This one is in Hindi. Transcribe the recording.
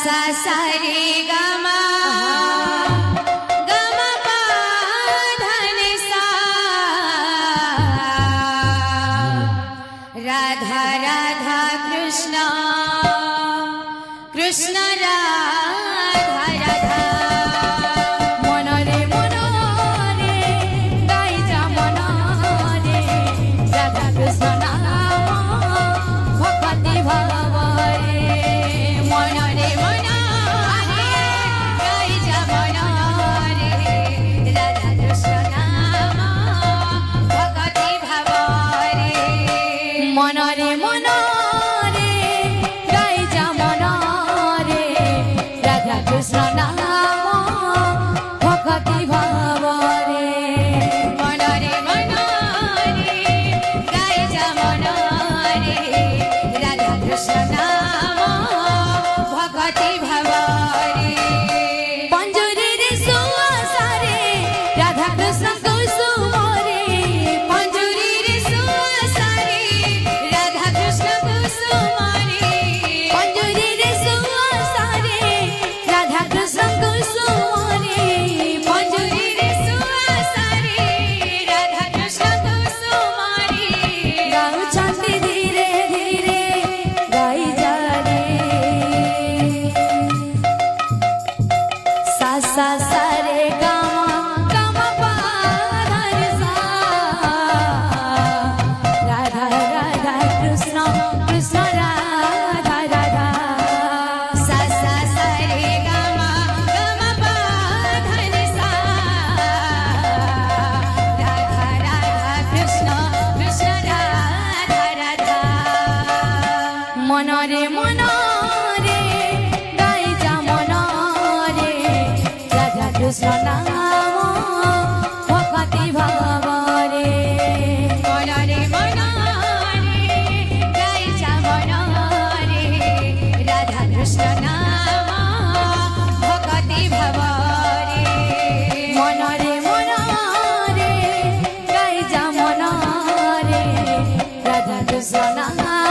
सा सा रे गा मा गा मा पा धा नि सा राधा राधा कृष्ण कृष्ण राधा राधा मन रे गाई जा मन रे राधा कृष्ण नाम भक्ति भाव रे मन रे गाई जा मन रे राधा कृष्ण नाम भक्ति भाव रे मन रे गाई जा मन रे राधा कृष्ण नाम भक्ति भाव रे मन रे गाई जा मन रे राधा कृष्ण नाम भक्ति भाव रे पंजुरी रे सुवास रे राधा कृष्ण कुसुम रे पंजुरी रे सुवास रे राधा कृष्ण कुसुम रे पंजुरी रे सुवास रे राधा कृष्ण कुसुम रे पंजुरी रे सुवास रे राधा कृष्ण कुसुम रे गाउछन्ति धीरे धीरे गाई जा रे सा सा सा रे गा मा पा धा नि सा राधा राधा कृष्ण कृष्ण राधा राधा सा सा सा रे गा मा पा धा नि सा राधा राधा कृष्ण कृष्ण राधा राधा मन रे गाई जा मन रे राधा कृष्ण नाम भक्ति भाव रे मन रे गाई जा मन रे राधा कृष्ण नाम भक्ति भाव रे मन रे गाई जा मन रे राधा कृष्ण नाम